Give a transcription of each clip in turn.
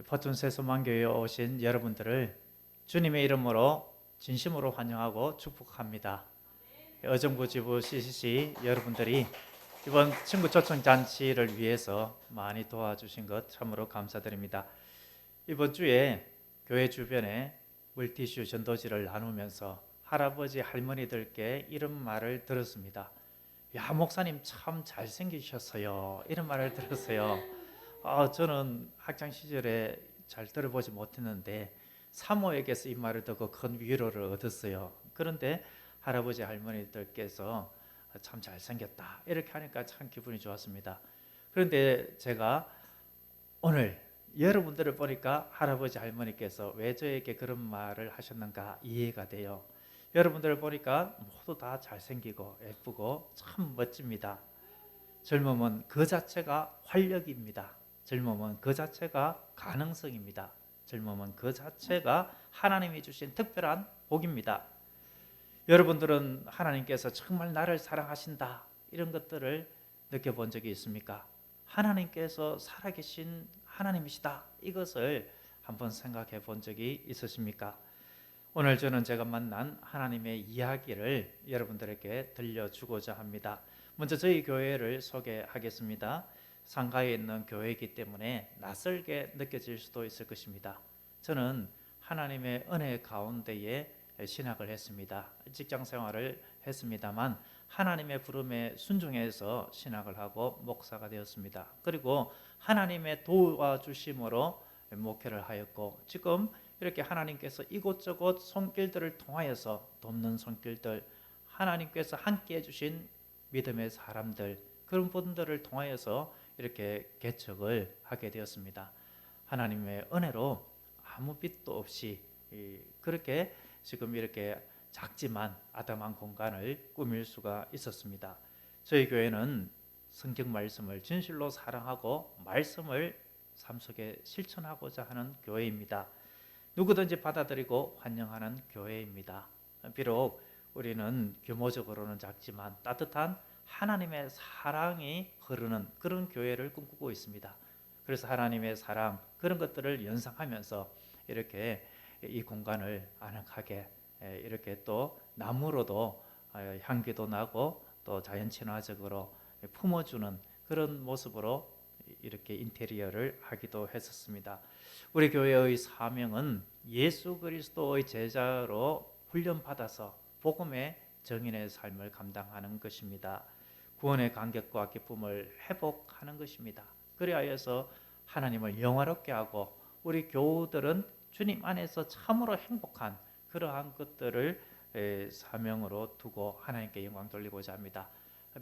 포춘 세소만교회에 오신 여러분들을 주님의 이름으로 진심으로 환영하고 축복합니다. 의정부 지부 CCC 여러분들이 이번 친구 초청 잔치를 위해서 많이 도와주신 것 참으로 감사드립니다. 이번 주에 교회 주변에 물티슈 전도지를 나누면서 할아버지 할머니들께 이런 말을 들었습니다. 야, 목사님 참 잘생기셨어요. 이런 말을 들었어요. 저는 학창 시절에 잘 들어보지 못했는데 사모에게서 이 말을 듣고 큰 위로를 얻었어요. 그런데 할아버지 할머니들께서 참 잘생겼다 이렇게 하니까 참 기분이 좋았습니다. 그런데 제가 오늘 여러분들을 보니까 할아버지 할머니께서 왜 저에게 그런 말을 하셨는가 이해가 돼요. 여러분들을 보니까 모두 다 잘생기고 예쁘고 참 멋집니다. 젊음은 그 자체가 활력입니다. 젊음은 그 자체가 가능성입니다. 젊음은 그 자체가 하나님이 주신 특별한 복입니다. 여러분들은 하나님께서 정말 나를 사랑하신다 이런 것들을 느껴본 적이 있습니까? 하나님께서 살아계신 하나님이시다 이것을 한번 생각해 본 적이 있으십니까? 오늘 저는 제가 만난 하나님의 이야기를 여러분들에게 들려주고자 합니다. 먼저 저희 교회를 소개하겠습니다. 상가에 있는 교회이기 때문에 낯설게 느껴질 수도 있을 것입니다. 저는 하나님의 은혜 가운데에 신학을 했습니다. 직장 생활을 했습니다만 하나님의 부름에 순종해서 신학을 하고 목사가 되었습니다. 그리고 하나님의 도와주심으로 목회를 하였고 지금 이렇게 하나님께서 이곳저곳 손길들을 통하여서 돕는 손길들, 하나님께서 함께 해주신 믿음의 사람들, 그런 분들을 통하여서 이렇게 개척을 하게 되었습니다. 하나님의 은혜로 아무 빚도 없이 그렇게 지금 이렇게 작지만 아담한 공간을 꾸밀 수가 있었습니다. 저희 교회는 성경 말씀을 진실로 사랑하고 말씀을 삶 속에 실천하고자 하는 교회입니다. 누구든지 받아들이고 환영하는 교회입니다. 비록 우리는 규모적으로는 작지만 따뜻한 하나님의 사랑이 흐르는 그런 교회를 꿈꾸고 있습니다. 그래서 하나님의 사랑 그런 것들을 연상하면서 이렇게 이 공간을 아늑하게 이렇게 또 나무로도 향기도 나고 또 자연 친화적으로 품어주는 그런 모습으로 이렇게 인테리어를 하기도 했었습니다. 우리 교회의 사명은 예수 그리스도의 제자로 훈련받아서 복음의 정인의 삶을 감당하는 것입니다. 구원의 감격과 기쁨을 회복하는 것입니다. 그리하여서 하나님을 영화롭게 하고 우리 교우들은 주님 안에서 참으로 행복한 그러한 것들을 사명으로 두고 하나님께 영광 돌리고자 합니다.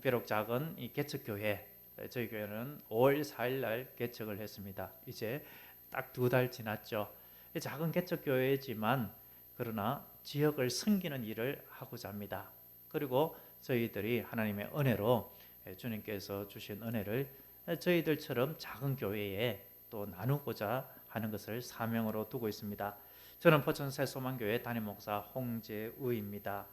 비록 작은 이 개척교회, 저희 교회는 5월 4일 날 개척을 했습니다. 이제 딱 2달 지났죠. 작은 개척교회지만 그러나 지역을 섬기는 일을 하고자 합니다. 그리고 저희들이 하나님의 은혜로 주님께서 주신 은혜를 저희들처럼 작은 교회에 또 나누고자 하는 것을 사명으로 두고 있습니다. 저는 포천 새소망교회 담임 목사 홍재우입니다.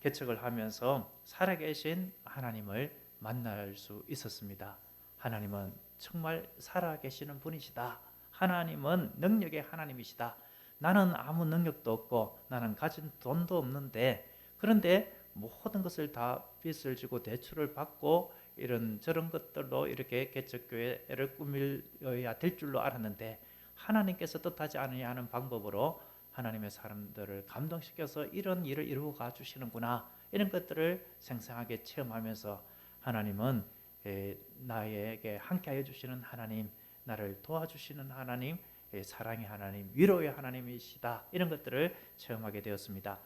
개척을 하면서 살아계신 하나님을 만날 수 있었습니다. 하나님은 정말 살아계시는 분이시다. 하나님은 능력의 하나님이시다. 나는 아무 능력도 없고 나는 가진 돈도 없는데 그런데 모든 것을 다 빚을 지고 대출을 받고 이런 저런 것들로 이렇게 개척교회를 꾸밀어야 될 줄로 알았는데 하나님께서 뜻하지 않으냐 하는 방법으로 하나님의 사람들을 감동시켜서 이런 일을 이루어가 주시는구나 이런 것들을 생생하게 체험하면서 하나님은 나에게 함께하여 주시는 하나님, 나를 도와주시는 하나님, 사랑의 하나님, 위로의 하나님이시다 이런 것들을 체험하게 되었습니다.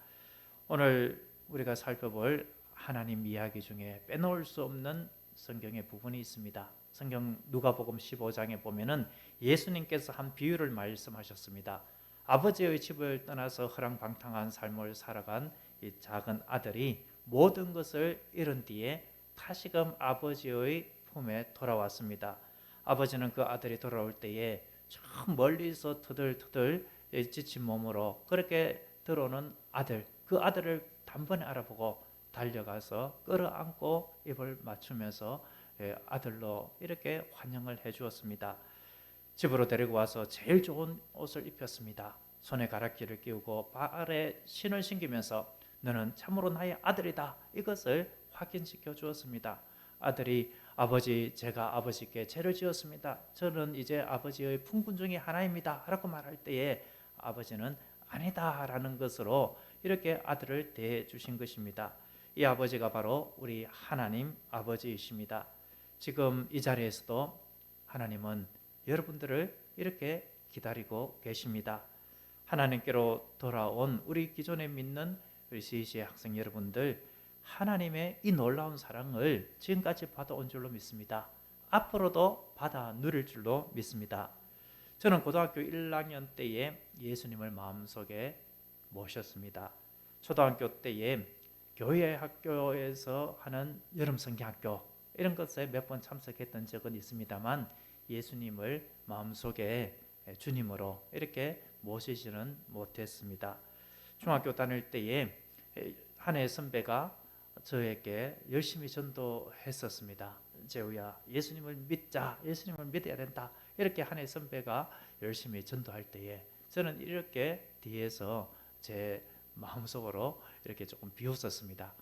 오늘 우리가 살펴볼 하나님 이야기 중에 빼놓을 수 없는 성경의 부분이 있습니다. 성경 누가복음 15장에 보면은 예수님께서 한 비유를 말씀하셨습니다. 아버지의 집을 떠나서 허랑방탕한 삶을 살아간 이 작은 아들이 모든 것을 잃은 뒤에 다시금 아버지의 품에 돌아왔습니다. 아버지는 그 아들이 돌아올 때에 저 멀리서 터들터들 지친 몸으로 그렇게 들어오는 아들, 그 아들을 단번에 알아보고 달려가서 끌어안고 입을 맞추면서 아들로 이렇게 환영을 해 주었습니다. 집으로 데리고 와서 제일 좋은 옷을 입혔습니다. 손에 가락지를 끼우고 발에 신을 신기면서 너는 참으로 나의 아들이다, 이것을 확인시켜 주었습니다. 아들이 아버지, 제가 아버지께 죄를 지었습니다. 저는 이제 아버지의 품꾼 중에 하나입니다 라고 말할 때에 아버지는 아니다 라는 것으로 이렇게 아들을 대해 주신 것입니다. 이 아버지가 바로 우리 하나님 아버지이십니다. 지금 이 자리에서도 하나님은 여러분들을 이렇게 기다리고 계십니다. 하나님께로 돌아온 우리 기존에 믿는 우리 CEC 학생 여러분들, 하나님의 이 놀라운 사랑을 지금까지 받아온 줄로 믿습니다. 앞으로도 받아 누릴 줄로 믿습니다. 저는 고등학교 1학년 때에 예수님을 마음속에 모셨습니다. 초등학교 때에 교회 학교에서 하는 여름 성경학교 이런 것에 몇 번 참석했던 적은 있습니다만 예수님을 마음속에 주님으로 이렇게 모시지는 못했습니다. 중학교 다닐 때에 한 해 선배가 저에게 열심히 전도했었습니다. 재우야, 예수님을 믿자, 예수님을 믿어야 된다, 이렇게 한 해 선배가 열심히 전도할 때에 저는 이렇게 뒤에서 제 마음속으로 이렇게 조금 비웃었습니다.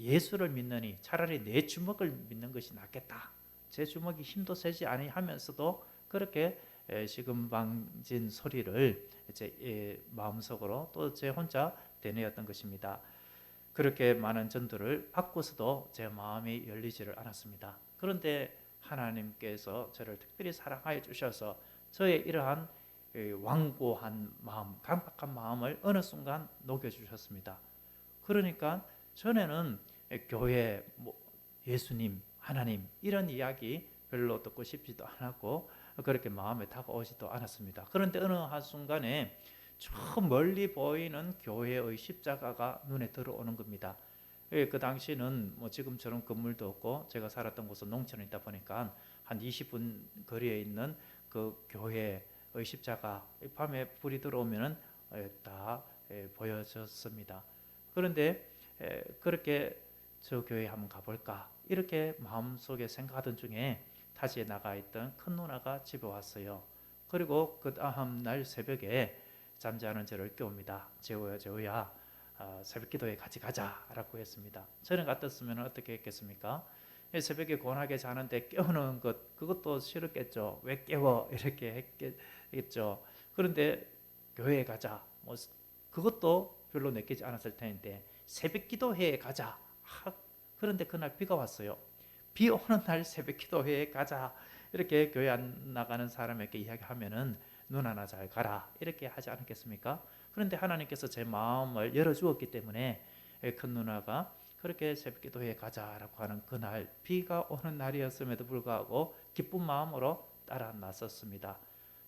예수를 믿느니 차라리 내 주먹을 믿는 것이 낫겠다. 제 주먹이 힘도 세지 아니하면서도 그렇게 시금방진 소리를 제 마음속으로 또 제 혼자 되뇌었던 것입니다. 그렇게 많은 전도를 받고서도 제 마음이 열리지를 않았습니다. 그런데 하나님께서 저를 특별히 사랑하여 주셔서 저의 이러한 완고한 마음, 강박한 마음을 어느 순간 녹여주셨습니다. 그러니까 전에는 교회, 예수님, 하나님 이런 이야기 별로 듣고 싶지도 않았고 그렇게 마음에 다가오지도 않았습니다. 그런데 어느 한순간에 저 멀리 보이는 교회의 십자가가 눈에 들어오는 겁니다. 그 당시는 지금처럼 건물도 없고 제가 살았던 곳은 농촌에 있다 보니까 한 20분 거리에 있는 그 교회의 십자가, 밤에 불이 들어오면 다 보여졌습니다. 그런데 그렇게 저 교회에 한번 가볼까 이렇게 마음속에 생각하던 중에 타지에 나가 있던 큰 누나가 집에 왔어요. 그리고 그 다음 날 새벽에 잠자는 저를 깨웁니다. 재호야, 새벽 기도회 같이 가자라고 했습니다. 저는 같았으면 어떻게 했겠습니까? 새벽에 고운하게 자는데 깨우는 것, 그것도 싫었겠죠. 왜 깨워? 이렇게 했겠죠. 그런데 교회에 가자, 그것도 별로 내키지 않았을 텐데 새벽 기도회에 가자. 그런데 그날 비가 왔어요. 비 오는 날 새벽 기도회에 가자, 이렇게 교회 안 나가는 사람에게 이야기하면은 누나나 잘 가라 이렇게 하지 않겠습니까? 그런데 하나님께서 제 마음을 열어주었기 때문에 큰 누나가 그렇게 새벽 기도회에 가자라고 하는 그날, 비가 오는 날이었음에도 불구하고 기쁜 마음으로 따라 나섰습니다.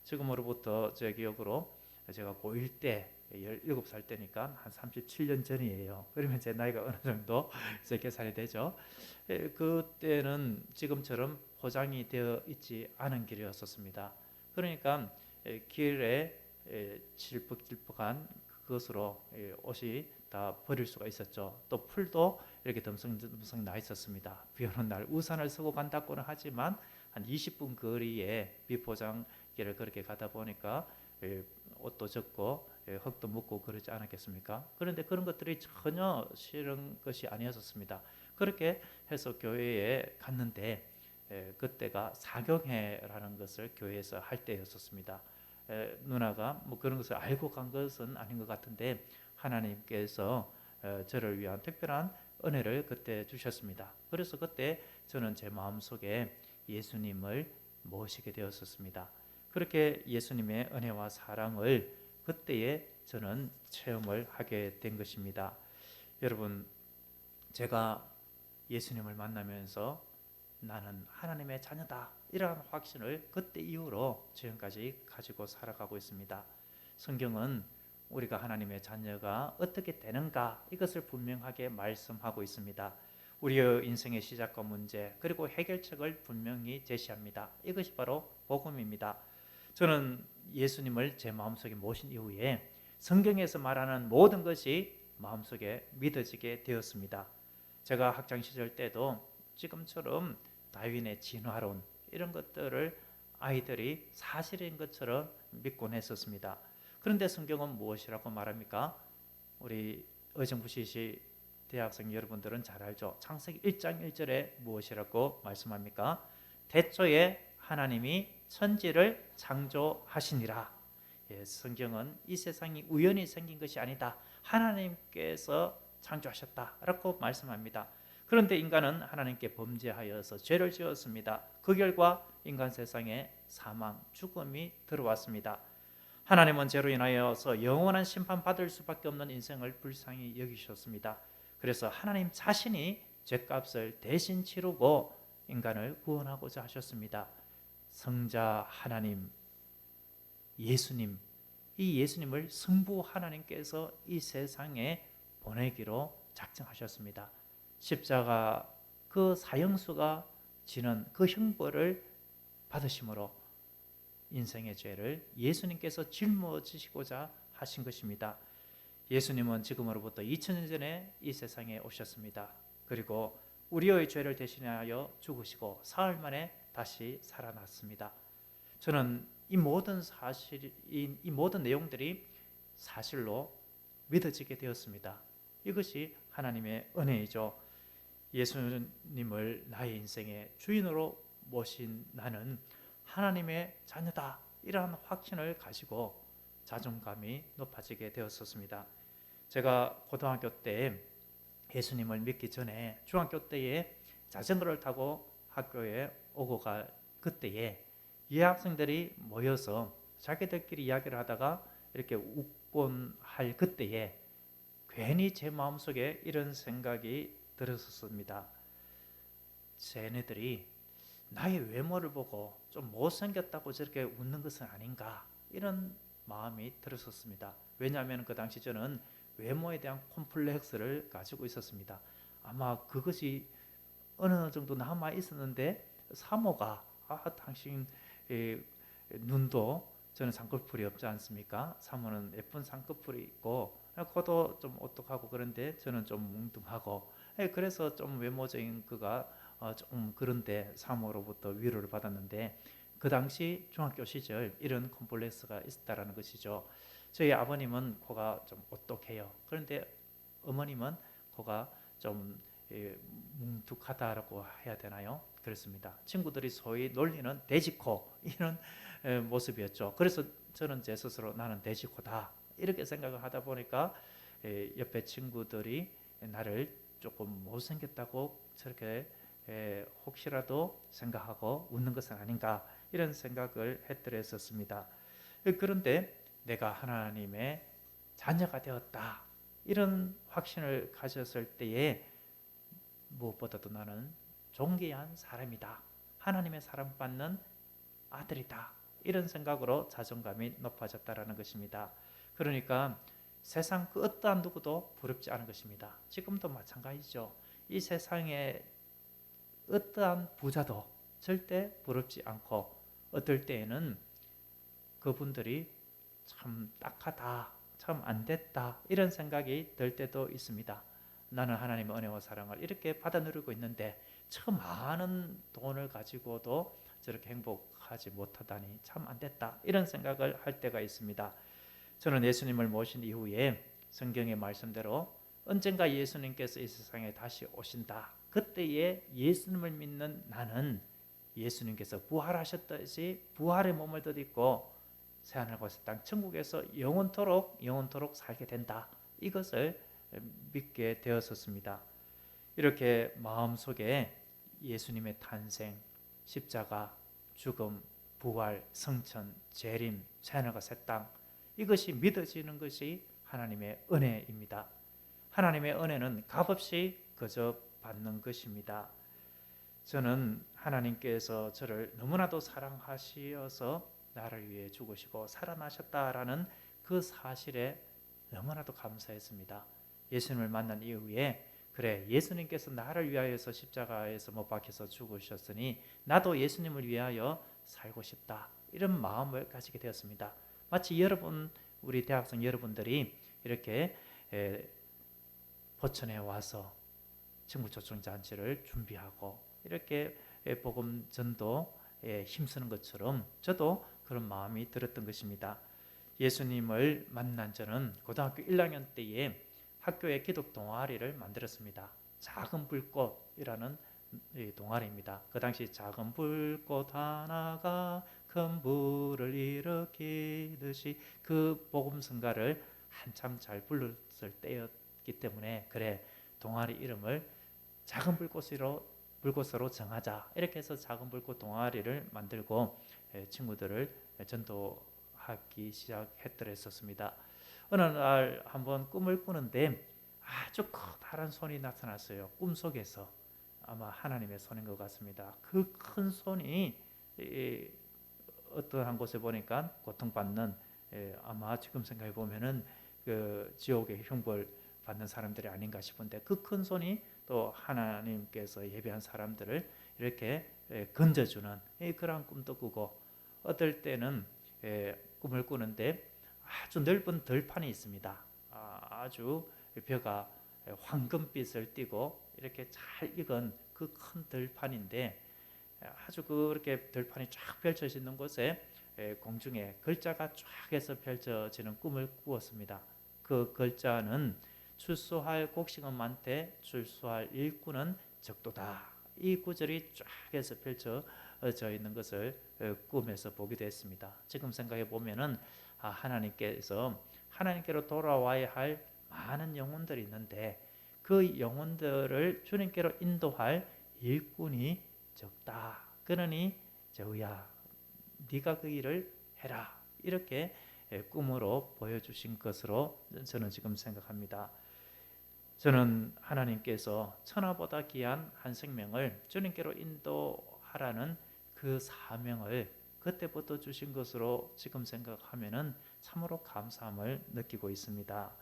지금으로부터 제 기억으로 제가 고1 때 17살 때니까 한 37년 전이에요. 그러면 제 나이가 어느 정도 이제 계산이 되죠. 그때는 지금처럼 포장이 되어 있지 않은 길이었습니다. 그러니까 길에 질퍽질퍽한 그것으로 옷이 다 버릴 수가 있었죠. 또 풀도 이렇게 덤성덤성 나 있었습니다. 비 오는 날 우산을 쓰고 간다고는 하지만 한 20분 거리에 비포장길을 그렇게 가다 보니까 옷도 젖고 흙도 묻고 그러지 않았겠습니까? 그런데 그런 것들이 전혀 싫은 것이 아니었습니다. 그렇게 해서 교회에 갔는데 그때가 사경회라는 것을 교회에서 할 때였었습니다. 누나가 그런 것을 알고 간 것은 아닌 것 같은데 하나님께서 저를 위한 특별한 은혜를 그때 주셨습니다. 그래서 그때 저는 제 마음속에 예수님을 모시게 되었었습니다. 그렇게 예수님의 은혜와 사랑을 그때에 저는 체험을 하게 된 것입니다. 여러분, 제가 예수님을 만나면서 나는 하나님의 자녀다, 이러한 확신을 그때 이후로 지금까지 가지고 살아가고 있습니다. 성경은 우리가 하나님의 자녀가 어떻게 되는가 이것을 분명하게 말씀하고 있습니다. 우리의 인생의 시작과 문제 그리고 해결책을 분명히 제시합니다. 이것이 바로 복음입니다. 저는 예수님을 제 마음속에 모신 이후에 성경에서 말하는 모든 것이 마음속에 믿어지게 되었습니다. 제가 학창시절 때도 지금처럼 다윈의 진화론 이런 것들을 아이들이 사실인 것처럼 믿곤 했었습니다. 그런데 성경은 무엇이라고 말합니까? 우리 의정부 CC 대학생 여러분들은 잘 알죠. 창세기 1장 1절에 무엇이라고 말씀합니까? 태초에 하나님이 천지를 창조하시니라. 예, 성경은 이 세상이 우연히 생긴 것이 아니다. 하나님께서 창조하셨다라고 말씀합니다. 그런데 인간은 하나님께 범죄하여서 죄를 지었습니다. 그 결과 인간 세상에 사망, 죽음이 들어왔습니다. 하나님은 죄로 인하여서 영원한 심판받을 수밖에 없는 인생을 불쌍히 여기셨습니다. 그래서 하나님 자신이 죄값을 대신 치르고 인간을 구원하고자 하셨습니다. 성자 하나님, 예수님, 이 예수님을 성부 하나님께서 이 세상에 보내기로 작정하셨습니다. 십자가 그 사형수가 지는 그 형벌을 받으심으로 인생의 죄를 예수님께서 짊어지시고자 하신 것입니다. 예수님은 지금으로부터 2000년 전에 이 세상에 오셨습니다. 그리고 우리의 죄를 대신하여 죽으시고 사흘 만에 다시 살아났습니다. 저는 이 모든 내용들이 사실로 믿어지게 되었습니다. 이것이 하나님의 은혜이죠. 예수님을 나의 인생의 주인으로 모신 나는 하나님의 자녀다, 이러한 확신을 가지고 자존감이 높아지게 되었었습니다. 제가 고등학교 때 예수님을 믿기 전에 중학교 때에 자전거를 타고 학교에 오고 갈 그때에 여학생들이 모여서 자기들끼리 이야기를 하다가 이렇게 웃곤 할 그때에 괜히 제 마음속에 이런 생각이 들었었습니다. 쟤네들이 나의 외모를 보고 좀 못생겼다고 저렇게 웃는 것은 아닌가, 이런 마음이 들었었습니다. 왜냐하면 그 당시 저는 외모에 대한 콤플렉스를 가지고 있었습니다. 아마 그것이 어느 정도 남아 있었는데 사모가 당신 눈도 저는 쌍꺼풀이 없지 않습니까? 사모는 예쁜 쌍꺼풀이 있고 코도 좀 오똑하고 그런데 저는 좀 뭉뚱하고, 그래서 좀 외모적인 그가 좀 그런데 사모로부터 위로를 받았는데 그 당시 중학교 시절 이런 콤플렉스가 있었다라는 것이죠. 저희 아버님은 코가 좀 오똑해요. 그런데 어머님은 코가 좀 뭉툭하다라고 해야 되나요? 그렇습니다. 친구들이 소위 놀리는 돼지코, 이런 모습이었죠. 그래서 저는 제 스스로 나는 돼지코다 이렇게 생각을 하다 보니까 옆에 친구들이 나를 조금 못생겼다고 저렇게 혹시라도 생각하고 웃는 것은 아닌가, 이런 생각을 했더랬었습니다. 그런데 내가 하나님의 자녀가 되었다, 이런 확신을 가졌을 때에 무엇보다도 나는 존귀한 사람이다, 하나님의 사랑받는 아들이다, 이런 생각으로 자존감이 높아졌다라는 것입니다. 그러니까 세상 그 어떠한 누구도 부럽지 않은 것입니다. 지금도 마찬가지죠. 이 세상에 어떠한 부자도 절대 부럽지 않고 어떨 때에는 그분들이 참 딱하다, 참 안됐다, 이런 생각이 들 때도 있습니다. 나는 하나님의 은혜와 사랑을 이렇게 받아 누리고 있는데 저 많은 돈을 가지고도 저렇게 행복하지 못하다니 참 안됐다, 이런 생각을 할 때가 있습니다. 저는 예수님을 모신 이후에 성경의 말씀대로 언젠가 예수님께서 이 세상에 다시 오신다, 그때에 예수님을 믿는 나는 예수님께서 부활하셨듯이 부활의 몸을 덧입고 새하늘과 새 땅 천국에서 영원토록 살게 된다, 이것을 믿게 되었었습니다. 이렇게 마음속에 예수님의 탄생, 십자가, 죽음, 부활, 성천, 재림, 새하늘과 새 땅, 이것이 믿어지는 것이 하나님의 은혜입니다. 하나님의 은혜는 값없이 거저 받는 것입니다. 저는 하나님께서 저를 너무나도 사랑하시어서 나를 위해 죽으시고 살아나셨다라는 그 사실에 너무나도 감사했습니다. 예수님을 만난 이후에 그래, 예수님께서 나를 위하여서 십자가에서 못 박혀서 죽으셨으니 나도 예수님을 위하여 살고 싶다, 이런 마음을 가지게 되었습니다. 마치 여러분, 우리 대학생 여러분들이 이렇게 포천에 와서 친구 초청 잔치를 준비하고 이렇게 복음 전도 힘쓰는 것처럼 저도 그런 마음이 들었던 것입니다. 예수님을 만난 저는 고등학교 1학년 때에 학교에 기독 동아리를 만들었습니다. 작은 불꽃이라는 동아리입니다. 그 당시 작은 불꽃 하나가 큰 불을 일으키듯이 그 복음성가를 한참 잘 불렀을 때였기 때문에 그래 동아리 이름을 작은 불꽃으로 정하자 이렇게 해서 작은 불꽃 동아리를 만들고 친구들을 전도하기 시작했더랬었습니다. 어느 날 한번 꿈을 꾸는데 아주 커다란 손이 나타났어요. 꿈속에서 아마 하나님의 손인 것 같습니다. 그 큰 손이 어떠한 곳에 보니까 고통받는 아마 지금 생각해 보면은 그 지옥의 형벌 받는 사람들이 아닌가 싶은데 그 큰 손이 또 하나님께서 예배한 사람들을 이렇게 건져주는 그런 꿈도 꾸고 어떨 때는 꿈을 꾸는데 아주 넓은 들판이 있습니다. 아주 벼가 황금빛을 띠고 이렇게 잘 익은 그 큰 들판인데 아주 그렇게 들판이 쫙 펼쳐져 있는 곳에 공중에 글자가 쫙 해서 펼쳐지는 꿈을 꾸었습니다. 그 글자는 출소할 곡식은 많되 출소할 일꾼은 적도다. 이 구절이 쫙 해서 펼쳐져 있는 것을 꿈에서 보기도 했습니다. 지금 생각해 보면은 하나님께서 하나님께로 돌아와야 할 많은 영혼들이 있는데 그 영혼들을 주님께로 인도할 일꾼이 적다. 그러니 저야 네가 그 일을 해라. 이렇게 꿈으로 보여주신 것으로 저는 지금 생각합니다. 저는 하나님께서 천하보다 귀한 한 생명을 주님께로 인도하라는 그 사명을 그때부터 주신 것으로 지금 생각하면은 참으로 감사함을 느끼고 있습니다.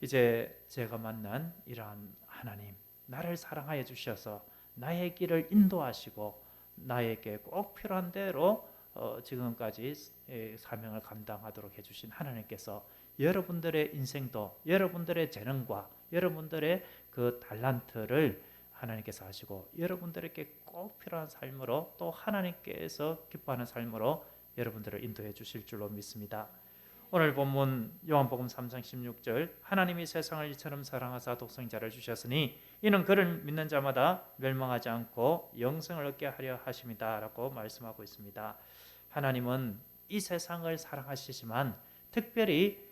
이제 제가 만난 이러한 하나님, 나를 사랑하여 주셔서 나의 길을 인도하시고 나에게 꼭 필요한 대로 지금까지 사명을 감당하도록 해주신 하나님께서 여러분들의 인생도 여러분들의 재능과 여러분들의 그 달란트를 하나님께서 하시고 여러분들에게 꼭 필요한 삶으로 또 하나님께서 기뻐하는 삶으로 여러분들을 인도해 주실 줄로 믿습니다. 오늘 본문 요한복음 3장 16절 하나님이 세상을 이처럼 사랑하사 독생자를 주셨으니 이는 그를 믿는 자마다 멸망하지 않고 영생을 얻게 하려 하심이다 라고 말씀하고 있습니다. 하나님은 이 세상을 사랑하시지만 특별히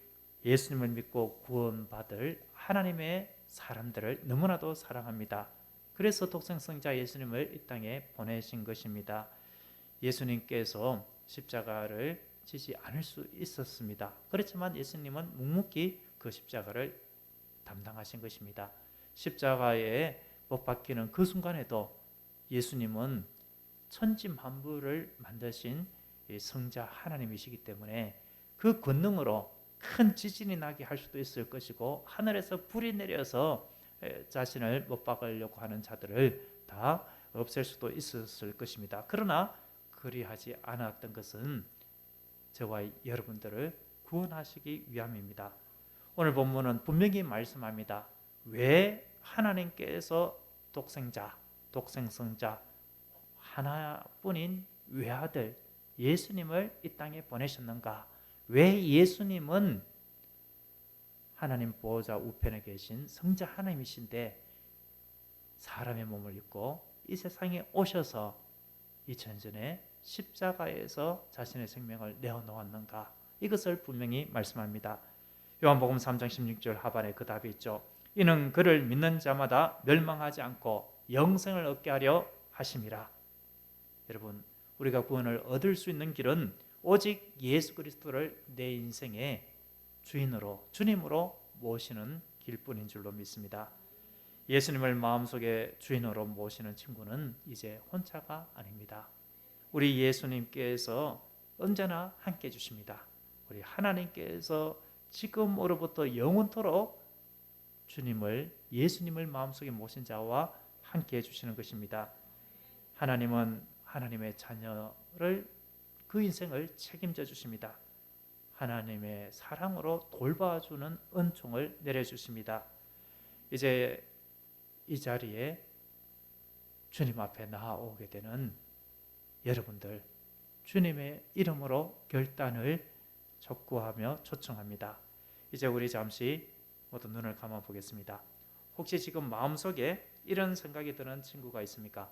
예수님을 믿고 구원받을 하나님의 사람들을 너무나도 사랑합니다. 그래서 독생성자 예수님을 이 땅에 보내신 것입니다. 예수님께서 십자가를 지지 않을 수 있었습니다. 그렇지만 예수님은 묵묵히 그 십자가를 담당하신 것입니다. 십자가에 못 박히는 그 순간에도 예수님은 천지만물을 만드신 성자 하나님이시기 때문에 그 권능으로 큰 지진이 나게 할 수도 있을 것이고 하늘에서 불이 내려서 자신을 못 박으려고 하는 자들을 다 없앨 수도 있었을 것입니다. 그러나 그리하지 않았던 것은 저와 여러분들을 구원하시기 위함입니다. 오늘 본문은 분명히 말씀합니다. 왜 하나님께서 독생성자 하나뿐인 외아들 예수님을 이 땅에 보내셨는가? 왜 예수님은 하나님 보호자 우편에 계신 성자 하나님이신데 사람의 몸을 입고 이 세상에 오셔서 2000년 전에 십자가에서 자신의 생명을 내어놓았는가? 이것을 분명히 말씀합니다. 요한복음 3장 16절 하반에 그 답이 있죠. 이는 그를 믿는 자마다 멸망하지 않고 영생을 얻게 하려 하심이라. 여러분, 우리가 구원을 얻을 수 있는 길은 오직 예수 그리스도를 내 인생의 주인으로 주님으로 모시는 길뿐인 줄로 믿습니다. 예수님을 마음속에 주인으로 모시는 친구는 이제 혼자가 아닙니다. 우리 예수님께서 언제나 함께 해주십니다. 우리 하나님께서 지금으로부터 영원토록 예수님을 마음속에 모신 자와 함께 해주시는 것입니다. 하나님은 하나님의 자녀를 그 인생을 책임져 주십니다. 하나님의 사랑으로 돌봐주는 은총을 내려주십니다. 이제 이 자리에 주님 앞에 나아오게 되는 여러분들 주님의 이름으로 결단을 촉구하며 초청합니다. 이제 우리 잠시 모두 눈을 감아 보겠습니다. 혹시 지금 마음속에 이런 생각이 드는 친구가 있습니까?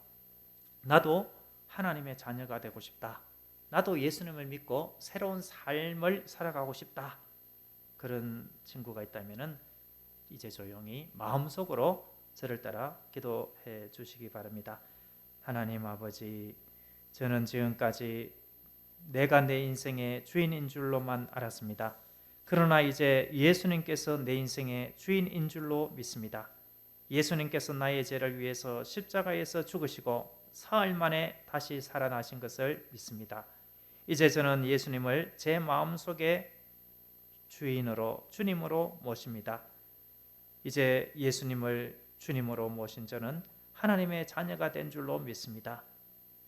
나도 하나님의 자녀가 되고 싶다. 나도 예수님을 믿고 새로운 삶을 살아가고 싶다. 그런 친구가 있다면 이제 조용히 마음속으로 저를 따라 기도해 주시기 바랍니다. 하나님 아버지, 저는 지금까지 내가 내 인생의 주인인 줄로만 알았습니다. 그러나 이제 예수님께서 내 인생의 주인인 줄로 믿습니다. 예수님께서 나의 죄를 위해서 십자가에서 죽으시고 사흘 만에 다시 살아나신 것을 믿습니다. 이제 저는 예수님을 제 마음속에 주인으로, 주님으로 모십니다. 이제 예수님을 주님으로 모신 저는 하나님의 자녀가 된 줄로 믿습니다.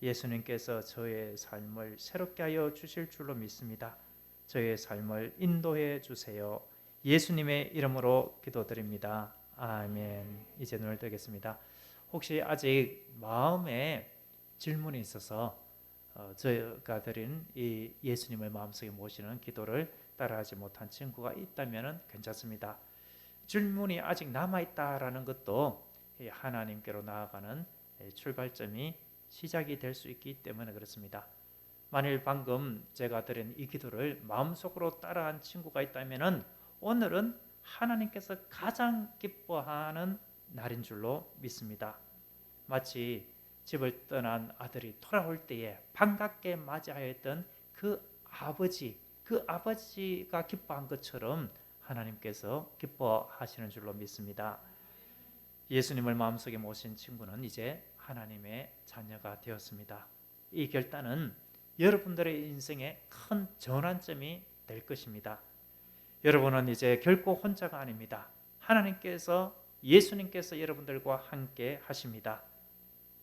예수님께서 저의 삶을 새롭게 하여 주실 줄로 믿습니다. 저의 삶을 인도해 주세요. 예수님의 이름으로 기도드립니다. 아멘. 이제 눈을 뜨겠습니다. 혹시 아직 마음에 질문이 있어서 저희가 드린 이 예수님을 마음속에 모시는 기도를 따라하지 못한 친구가 있다면 괜찮습니다. 질문이 아직 남아있다라는 것도 하나님께로 나아가는 출발점이 시작이 될 수 있기 때문에 그렇습니다. 만일 방금 제가 드린 이 기도를 마음속으로 따라한 친구가 있다면 오늘은 하나님께서 가장 기뻐하는 날인 줄로 믿습니다. 마치 집을 떠난 아들이 돌아올 때에 반갑게 맞이하였던 그 아버지가 기뻐한 것처럼 하나님께서 기뻐하시는 줄로 믿습니다. 예수님을 마음속에 모신 친구는 이제 하나님의 자녀가 되었습니다. 이 결단은 여러분들의 인생의 큰 전환점이 될 것입니다. 여러분은 이제 결코 혼자가 아닙니다. 하나님께서, 예수님께서 여러분들과 함께 하십니다.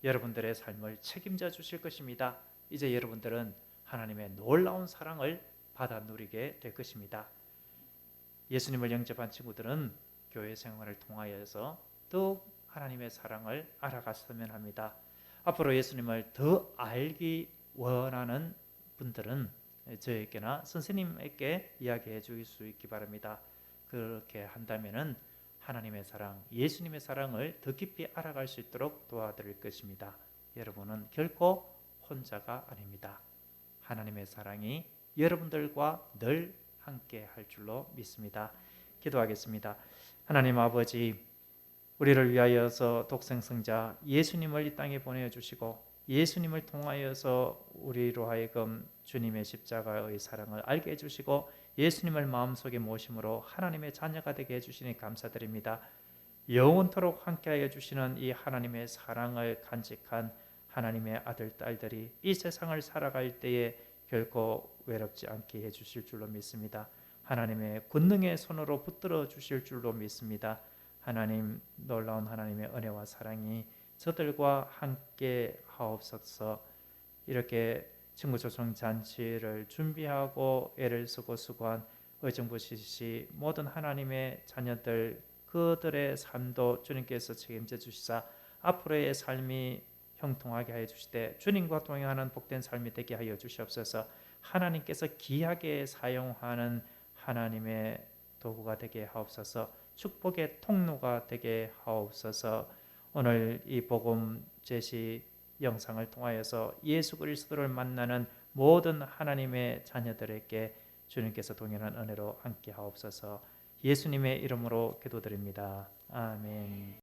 여러분들의 삶을 책임져 주실 것입니다. 이제 여러분들은 하나님의 놀라운 사랑을 받아 누리게 될 것입니다. 예수님을 영접한 친구들은 교회 생활을 통하여서 더욱 하나님의 사랑을 알아갔으면 합니다. 앞으로 예수님을 더 알기 원하는 분들은 저에게나 선생님에게 이야기해 주실 수 있기 바랍니다. 그렇게 한다면 하나님의 사랑, 예수님의 사랑을 더 깊이 알아갈 수 있도록 도와드릴 것입니다. 여러분은 결코 혼자가 아닙니다. 하나님의 사랑이 여러분들과 늘 함께 할 줄로 믿습니다. 기도하겠습니다. 하나님 아버지, 우리를 위하여서 독생성자 예수님을 이 땅에 보내주시고 예수님을 통하여서 우리로 하여금 주님의 십자가의 사랑을 알게 해주시고 예수님을 마음속에 모심으로 하나님의 자녀가 되게 해주시니 감사드립니다. 영원토록 함께하여 주시는 이 하나님의 사랑을 간직한 하나님의 아들, 딸들이 이 세상을 살아갈 때에 결코 외롭지 않게 해주실 줄로 믿습니다. 하나님의 권능의 손으로 붙들어 주실 줄로 믿습니다. 하나님, 놀라운 하나님의 은혜와 사랑이 저들과 함께 하옵소서. 이렇게 친구 초청 잔치를 준비하고 애를 쓰고 수고한 의정부 CCC 모든 하나님의 자녀들, 그들의 삶도 주님께서 책임져 주시사 앞으로의 삶이 형통하게 하여 주시되 주님과 동행하는 복된 삶이 되게 하여 주시옵소서. 하나님께서 귀하게 사용하는 하나님의 도구가 되게 하옵소서. 축복의 통로가 되게 하옵소서. 오늘 이 복음 제시 영상을 통하여서 예수 그리스도를 만나는 모든 하나님의 자녀들에게 주님께서 동행한 은혜로 함께 하옵소서. 예수님의 이름으로 기도드립니다. 아멘.